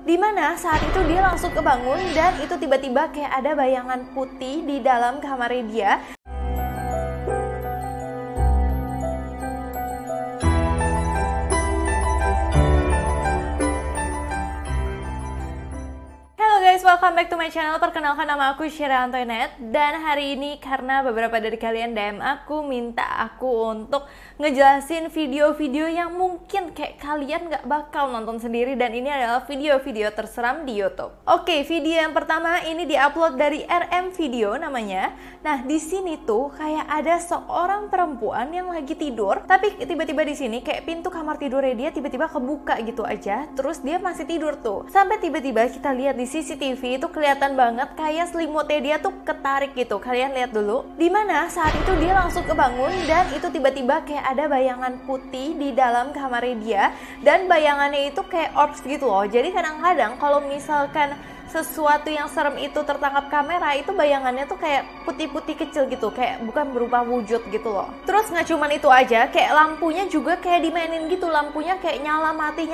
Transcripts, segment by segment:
Dimana saat itu dia langsung kebangun dan itu tiba-tiba kayak ada bayangan putih di dalam kamarnya dia. Welcome back to my channel. Perkenalkan, nama aku Syira Antoinette. Dan hari ini karena beberapa dari kalian DM aku minta aku untuk ngejelasin video-video yang mungkin kayak kalian gak bakal nonton sendiri. Dan ini adalah video-video terseram di YouTube. Oke, video yang pertama ini diupload dari RM Video namanya. Nah, di sini tuh kayak ada seorang perempuan yang lagi tidur, tapi tiba-tiba di sini kayak pintu kamar tidurnya dia tiba-tiba kebuka gitu aja. Terus dia masih tidur tuh. Sampai tiba-tiba kita lihat di CCTV itu kelihatan banget kayak selimutnya dia tuh ketarik gitu. Kalian lihat dulu. Dimana saat itu dia langsung kebangun dan itu tiba-tiba kayak ada bayangan putih di dalam kamarnya dia. Dan bayangannya itu kayak orbs gitu loh. Jadi kadang-kadang kalau misalkan sesuatu yang serem itu tertangkap kamera, itu bayangannya tuh kayak putih-putih kecil gitu, kayak bukan berupa wujud gitu loh. Terus nggak cuman itu aja, kayak lampunya juga kayak dimainin gitu, lampunya kayak nyala mati,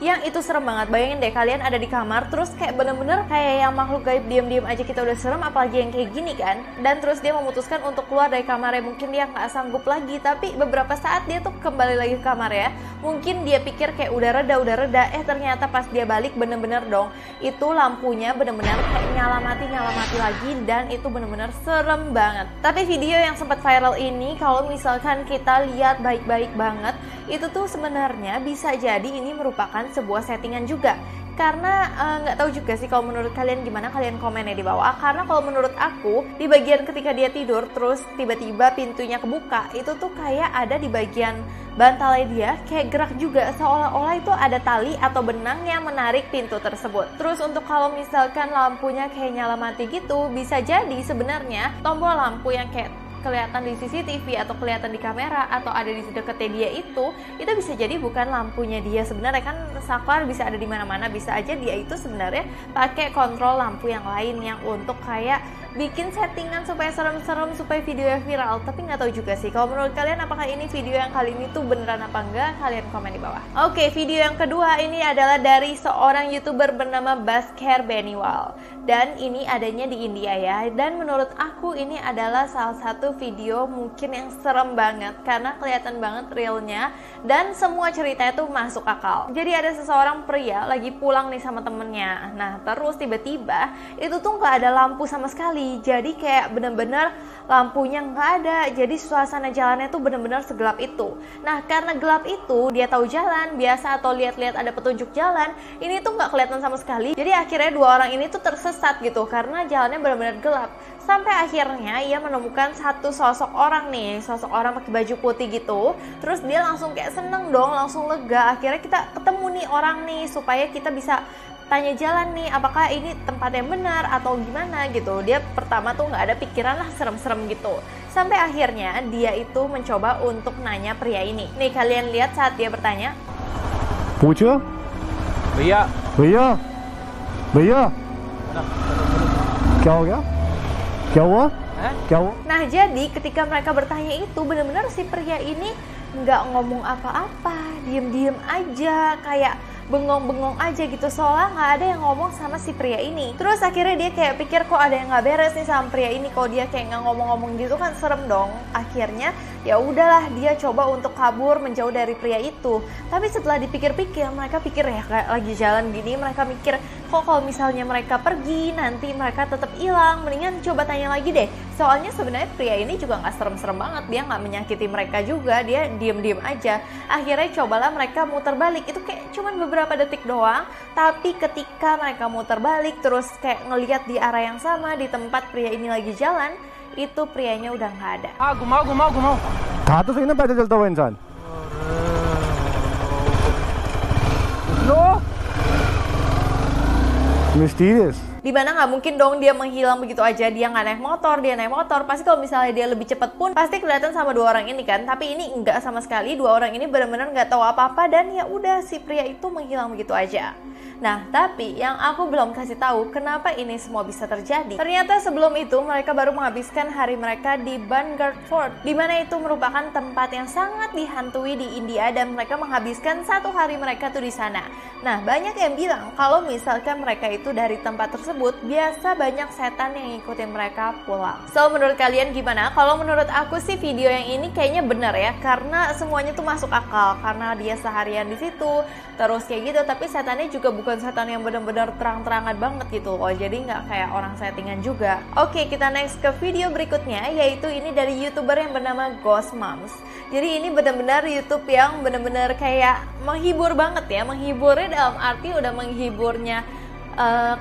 yang itu serem banget. Bayangin deh kalian ada di kamar, terus kayak bener-bener kayak yang makhluk gaib diem-diem aja kita udah serem, apalagi yang kayak gini kan. Dan terus dia memutuskan untuk keluar dari kamarnya, mungkin dia nggak sanggup lagi, tapi beberapa saat dia tuh kembali lagi ke kamarnya. Mungkin dia pikir kayak udah reda, ternyata pas dia balik bener-bener dong, itu lampunya bener-bener kayak nyala mati lagi, dan itu bener-bener serem banget. Tapi video yang sempat viral ini, kalau misalkan kita lihat baik-baik banget, itu tuh sebenarnya bisa jadi ini merupakan sebuah settingan juga. Karena nggak tahu juga sih kalau menurut kalian gimana, kalian komennya di bawah. Karena kalau menurut aku, di bagian ketika dia tidur terus tiba-tiba pintunya kebuka, itu tuh kayak ada di bagian bantalnya dia kayak gerak juga, seolah-olah itu ada tali atau benang yang menarik pintu tersebut. Terus untuk kalau misalkan lampunya kayak nyala mati gitu, bisa jadi sebenarnya tombol lampu yang kayak kelihatan di CCTV atau kelihatan di kamera atau ada di dekatnya dia itu bisa jadi bukan lampunya dia. Sebenarnya kan saklar bisa ada di mana-mana, bisa aja dia itu sebenarnya pakai kontrol lampu yang lain yang untuk kayak bikin settingan supaya serem-serem, supaya videonya viral. Tapi nggak tahu juga sih kalau menurut kalian apakah ini video yang kali ini tuh beneran apa enggak, kalian komen di bawah. Oke, video yang kedua ini adalah dari seorang YouTuber bernama Bhaskar Beniwal. Dan ini adanya di India ya. Dan menurut aku ini adalah salah satu video mungkin yang serem banget karena kelihatan banget realnya dan semua ceritanya tuh masuk akal. Jadi ada seseorang pria lagi pulang nih sama temennya. Nah, terus tiba-tiba itu tuh nggak ada lampu sama sekali. Jadi kayak bener-bener lampunya nggak ada. Jadi suasana jalannya tuh bener-bener segelap itu. Nah, karena gelap itu dia tahu jalan biasa atau lihat-lihat ada petunjuk jalan, ini tuh nggak kelihatan sama sekali. Jadi akhirnya dua orang ini tuh tersesat gitu karena jalannya bener-bener gelap. Sampai akhirnya ia menemukan satu sosok orang nih, sosok orang pakai baju putih gitu. Terus dia langsung kayak seneng dong, langsung lega. Akhirnya kita ketemu nih orang nih supaya kita bisa tanya jalan nih, apakah ini tempat yang benar atau gimana gitu. Dia pertama tuh nggak ada pikiran lah serem-serem gitu. Sampai akhirnya dia itu mencoba untuk nanya pria ini. Nih kalian lihat saat dia bertanya. Puja? Bhaiya. Bhaiya. Bhaiya. Kya ho gaya? Kya hua? Kya hua? Nah, jadi ketika mereka bertanya itu benar-benar si pria ini nggak ngomong apa-apa, diem-diem aja, kayak bengong-bengong aja gitu, soalnya nggak ada yang ngomong sama si pria ini. Terus akhirnya dia kayak pikir kok ada yang nggak beres nih sama pria ini, kok dia kayak nggak ngomong-ngomong gitu kan serem dong. Akhirnya ya udahlah dia coba untuk kabur menjauh dari pria itu. Tapi setelah dipikir-pikir, mereka pikir ya kayak lagi jalan gini, mereka mikir kok kalau misalnya mereka pergi nanti mereka tetap hilang, mendingan coba tanya lagi deh. Soalnya sebenarnya pria ini juga nggak serem-serem banget, dia nggak menyakiti mereka juga, dia diem-diem aja. Akhirnya cobalah mereka muter balik, itu kayak cuman beberapa detik doang, tapi ketika mereka muter balik terus kayak ngelihat di arah yang sama di tempat pria ini lagi jalan, itu prianya udah nggak ada. घुमाओ कहाँ तो सही ना पैदल चलता हुआ इंसान. Mysterious. Dimana nggak mungkin dong dia menghilang begitu aja. Dia nggak naik motor, dia naik motor. Pasti kalau misalnya dia lebih cepat pun pasti kelihatan sama dua orang ini kan. Tapi ini nggak sama sekali. Dua orang ini benar-benar nggak tahu apa-apa dan ya udah si pria itu menghilang begitu aja. Nah, tapi yang aku belum kasih tahu kenapa ini semua bisa terjadi. Ternyata sebelum itu mereka baru menghabiskan hari mereka di Vanguard Fort, di mana itu merupakan tempat yang sangat dihantui di India dan mereka menghabiskan 1 hari mereka tuh di sana. Nah, banyak yang bilang kalau misalkan mereka itu dari tempat tersebut biasa banyak setan yang ngikutin mereka pulang. So, menurut kalian gimana? Kalau menurut aku sih video yang ini kayaknya benar ya, karena semuanya tuh masuk akal karena dia seharian di situ terus kayak gitu, tapi setannya juga bukan setan yang benar-benar terang-terangan banget gitu loh, jadi nggak kayak orang settingan juga. Oke, kita next ke video berikutnya, yaitu ini dari YouTuber yang bernama Ghost Moms. Jadi ini benar-benar YouTube yang benar-benar kayak menghibur banget ya, menghiburnya dalam arti udah menghiburnya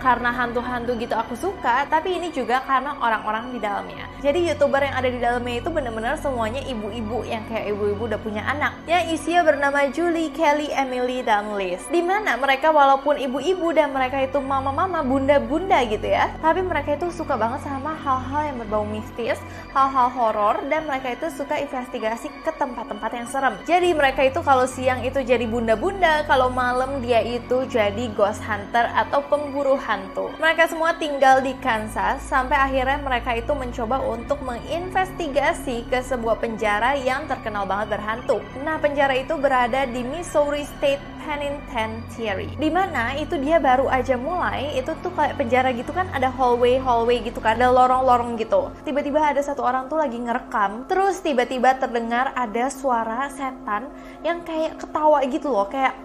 karena hantu-hantu gitu aku suka, tapi ini juga karena orang-orang di dalamnya. Jadi YouTuber yang ada di dalamnya itu benar-benar semuanya ibu-ibu yang kayak ibu-ibu udah punya anak, yang isinya bernama Julie, Kelly, Emily, dan Liz. Dimana mereka walaupun ibu-ibu dan mereka itu mama-mama, bunda-bunda gitu ya, tapi mereka itu suka banget sama hal-hal yang berbau mistis, hal-hal horor, dan mereka itu suka investigasi ke tempat-tempat yang serem. Jadi mereka itu kalau siang itu jadi bunda-bunda, kalau malam dia itu jadi ghost hunter atau pemburu hantu. Mereka semua tinggal di Kansas sampai akhirnya mereka itu mencoba untuk menginvestigasi ke sebuah penjara yang terkenal banget berhantu. Nah, penjara itu berada di Missouri State Penitentiary, dimana itu dia baru aja mulai. Itu tuh kayak penjara gitu kan, ada hallway gitu kan, ada lorong-lorong gitu. Tiba-tiba ada satu orang tuh lagi ngerekam, terus tiba-tiba terdengar ada suara setan yang kayak ketawa gitu loh, kayak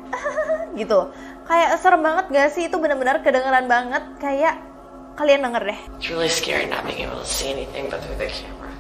gitu. Kayak serem banget gak sih? Itu benar-benar kedengeran banget, kayak kalian denger deh. It's really scary not being able to see anything but through the camera.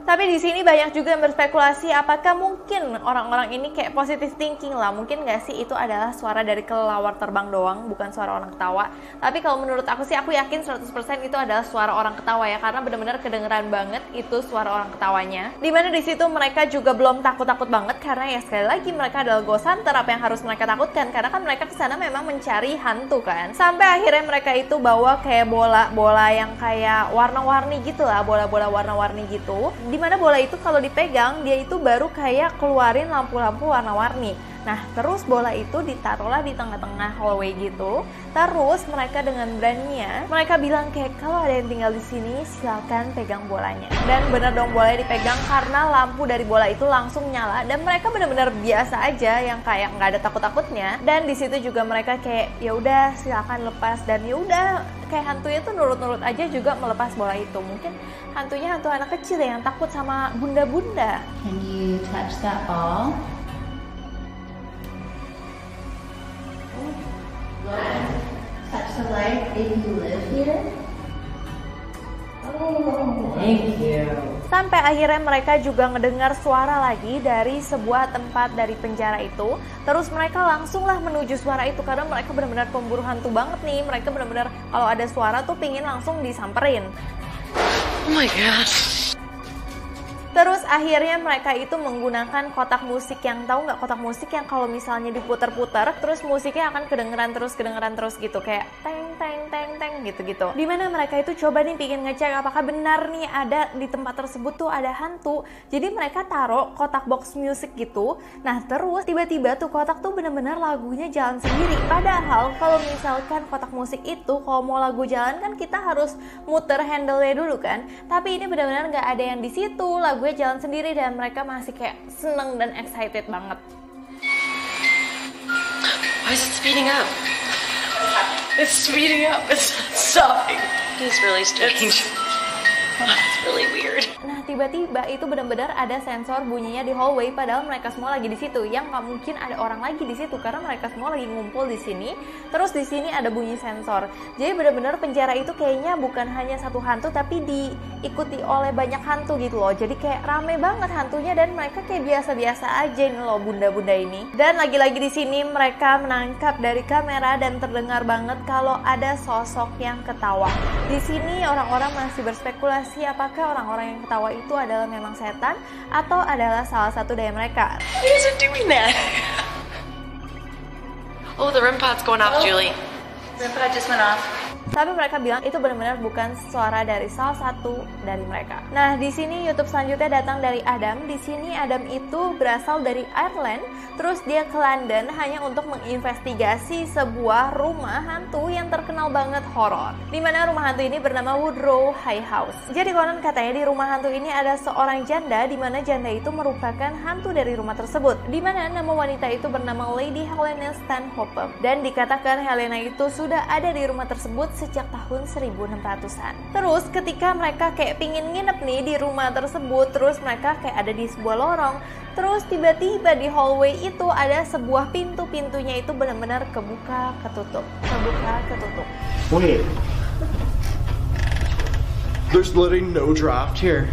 Tapi di sini banyak juga yang berspekulasi apakah mungkin orang-orang ini kayak positive thinking lah. Mungkin nggak sih itu adalah suara dari kelelawar terbang doang, bukan suara orang ketawa. Tapi kalau menurut aku sih, aku yakin 100% itu adalah suara orang ketawa ya, karena benar-benar kedengeran banget itu suara orang ketawanya. Dimana di situ mereka juga belum takut-takut banget, karena ya sekali lagi mereka adalah ghost hunter. Apa yang harus mereka takutkan? Karena kan mereka kesana memang mencari hantu kan. Sampai akhirnya mereka itu bawa kayak bola-bola yang kayak warna-warni gitu lah, bola-bola warna-warni gitu. Dimana bola itu kalau dipegang dia itu baru kayak keluarin lampu-lampu warna-warni. Nah, terus bola itu ditaruhlah di tengah-tengah hallway gitu. Terus mereka dengan beraninya mereka bilang kayak kalau ada yang tinggal di sini silakan pegang bolanya. Dan bener dong, bolanya dipegang karena lampu dari bola itu langsung nyala dan mereka benar-benar biasa aja yang kayak nggak ada takut-takutnya. Dan di situ juga mereka kayak ya udah silakan lepas, dan ya udah kayak hantunya tuh nurut-nurut aja juga melepas bola itu. Mungkin hantunya hantu anak kecil yang takut sama bunda-bunda. Can you touch that ball? Touch the light if you live here. Oh, thank you. Sampai akhirnya mereka juga ngedengar suara lagi dari sebuah tempat dari penjara itu. Terus mereka langsunglah menuju suara itu karena mereka benar-benar pemburu hantu banget nih. Mereka benar-benar kalau ada suara tuh pingin langsung disamperin. Oh my god. Terus akhirnya mereka itu menggunakan kotak musik yang, tahu nggak kotak musik yang kalau misalnya diputar-putar terus musiknya akan kedengeran terus gitu, kayak teng teng teng teng gitu. Dimana mereka itu coba nih pingin ngecek apakah benar nih ada di tempat tersebut tuh ada hantu. Jadi mereka taruh kotak box music gitu. Nah, terus tiba-tiba tuh kotak tuh benar-benar lagunya jalan sendiri. Padahal kalau misalkan kotak musik itu kalau mau lagu jalan kan kita harus muter handle-nya dulu kan. Tapi ini benar-benar nggak ada yang di situ, lagunya jalan sendiri dan mereka masih kayak seneng dan excited banget. Why is it speeding up? It's speeding up. It's not stopping. It's really strange. It's really weird. Nah, tiba-tiba itu benar-benar ada sensor bunyinya di hallway, padahal mereka semua lagi di situ. Yang nggak mungkin ada orang lagi di situ karena mereka semua lagi ngumpul di sini. Terus di sini ada bunyi sensor. Jadi benar-benar penjara itu kayaknya bukan hanya satu hantu, tapi diikuti oleh banyak hantu gitu loh. Jadi kayak rame banget hantunya dan mereka kayak biasa-biasa aja nih loh bunda-bunda ini. Dan lagi-lagi di sini mereka menangkap dari kamera dan terdengar banget kalau ada sosok yang ketawa. Di sini orang-orang masih berspekulasi apakah orang-orang yang ketawa itu adalah memang setan atau adalah salah satu dari mereka. Why is it doing that? Oh, the REM pod's going off, Julie. REM pod just went off. Tapi mereka bilang itu benar-benar bukan suara dari salah satu dari mereka. Nah, di sini YouTube selanjutnya datang dari Adam. Di sini Adam itu berasal dari Ireland, terus dia ke London hanya untuk menginvestigasi sebuah rumah hantu yang terkenal banget horor. Di mana rumah hantu ini bernama Woodrow High House. Jadi konon katanya di rumah hantu ini ada seorang janda, di mana janda itu merupakan hantu dari rumah tersebut. Di mana nama wanita itu bernama Lady Helena Stanhope. Dan dikatakan Helena itu sudah ada di rumah tersebut sejak tahun 1600-an. Terus ketika mereka kayak pingin nginep nih di rumah tersebut, terus mereka kayak ada di sebuah lorong, terus tiba-tiba di hallway itu ada sebuah pintunya itu benar-benar kebuka ketutup. Wait. There's literally no draft here.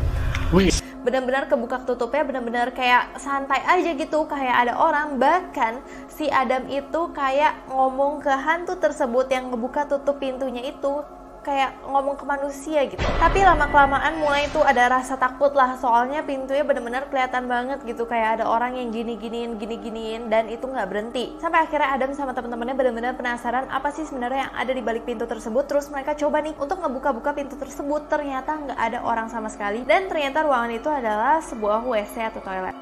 Wait. Benar-benar kebuka ketutupnya, benar-benar kayak santai aja gitu, kayak ada orang. Bahkan si Adam itu kayak ngomong ke hantu tersebut yang ngebuka tutup pintunya itu, kayak ngomong ke manusia gitu. Tapi lama-kelamaan mulai tuh ada rasa takut lah, soalnya pintunya benar-benar kelihatan banget gitu, kayak ada orang yang gini-giniin, dan itu nggak berhenti. Sampai akhirnya Adam sama teman-temannya benar-benar penasaran apa sih sebenarnya yang ada di balik pintu tersebut. Terus mereka coba nih untuk ngebuka-buka pintu tersebut, ternyata nggak ada orang sama sekali, dan ternyata ruangan itu adalah sebuah WC atau toilet.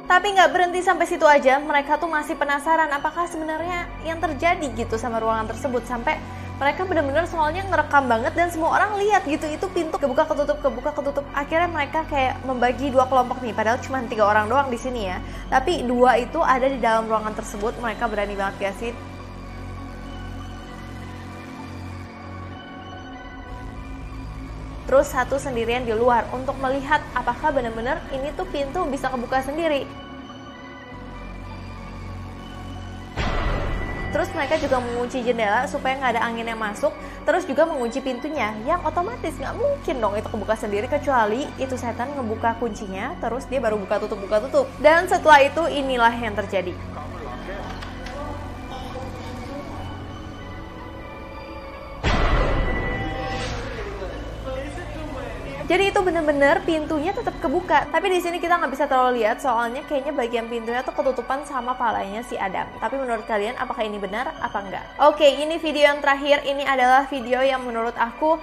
Tapi nggak berhenti sampai situ aja, mereka tuh masih penasaran apakah sebenarnya yang terjadi gitu sama ruangan tersebut. Sampai mereka benar-benar soalnya ngerekam banget dan semua orang lihat gitu, itu pintu kebuka ketutup. Akhirnya mereka kayak membagi dua kelompok nih, padahal cuma 3 orang doang di sini ya. Tapi 2 itu ada di dalam ruangan tersebut, mereka berani banget gak sih? Terus 1 sendirian di luar untuk melihat apakah benar-benar ini tuh pintu bisa kebuka sendiri. Terus mereka juga mengunci jendela supaya nggak ada angin yang masuk. Terus juga mengunci pintunya, yang otomatis nggak mungkin dong itu kebuka sendiri, kecuali itu setan ngebuka kuncinya, terus dia baru buka tutup. Dan setelah itu inilah yang terjadi. Jadi itu bener-bener pintunya tetap kebuka. Tapi di sini kita nggak bisa terlalu lihat, soalnya kayaknya bagian pintunya tuh ketutupan sama palanya si Adam. Tapi menurut kalian apakah ini benar apa enggak? Oke, ini video yang terakhir. Ini adalah video yang menurut aku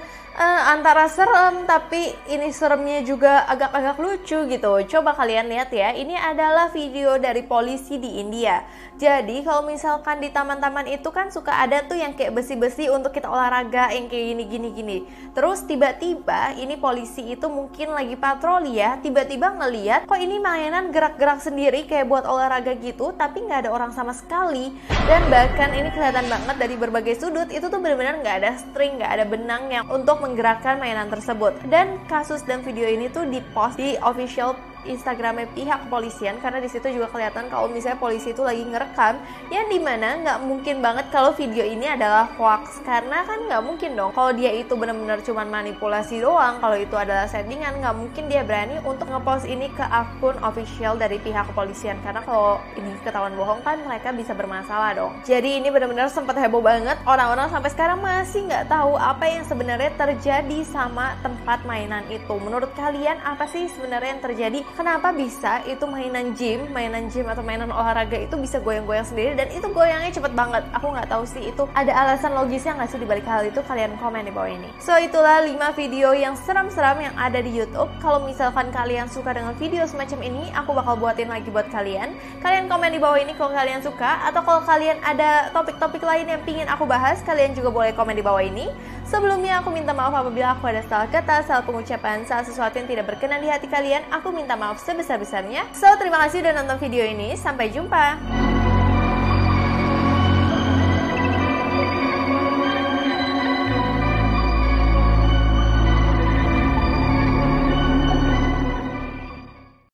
antara serem, tapi ini seremnya juga agak-agak lucu gitu. Coba kalian lihat ya, ini adalah video dari polisi di India. Jadi kalau misalkan di taman-taman itu kan suka ada tuh yang kayak besi-besi untuk kita olahraga, yang kayak gini. Terus tiba-tiba ini polisi itu mungkin lagi patroli ya, tiba-tiba ngeliat kok ini mainan gerak-gerak sendiri kayak buat olahraga gitu, tapi nggak ada orang sama sekali. Dan bahkan ini kelihatan banget dari berbagai sudut, itu tuh benar-benar nggak ada string, nggak ada benang yang untuk menggerakkan mainan tersebut. Dan kasus dan video ini tuh dipost di official Instagramnya pihak kepolisian, karena di situ juga kelihatan kalau misalnya polisi itu lagi ngerekam, yang dimana nggak mungkin banget kalau video ini adalah hoax, karena kan nggak mungkin dong kalau dia itu benar-benar cuma manipulasi doang, kalau itu adalah settingan, nggak mungkin dia berani untuk ngepost ini ke akun official dari pihak kepolisian, karena kalau ini ketahuan bohong kan mereka bisa bermasalah dong. Jadi ini benar-benar sempat heboh banget, orang-orang sampai sekarang masih nggak tahu apa yang sebenarnya terjadi sama tempat mainan itu. Menurut kalian apa sih sebenarnya yang terjadi? Kenapa bisa itu mainan gym atau mainan olahraga itu bisa goyang-goyang sendiri, dan itu goyangnya cepet banget. Aku nggak tahu sih itu ada alasan logisnya nggak sih dibalik hal itu, kalian komen di bawah ini. So itulah 5 video yang seram-seram yang ada di YouTube. Kalau misalkan kalian suka dengan video semacam ini, aku bakal buatin lagi buat kalian. Kalian komen di bawah ini kalau kalian suka, atau kalau kalian ada topik-topik lain yang pingin aku bahas, kalian juga boleh komen di bawah ini. Sebelumnya aku minta maaf apabila aku ada salah kata, salah pengucapan, salah sesuatu yang tidak berkenan di hati kalian. Aku minta maaf sebesar-besarnya. So, terima kasih udah nonton video ini. Sampai jumpa.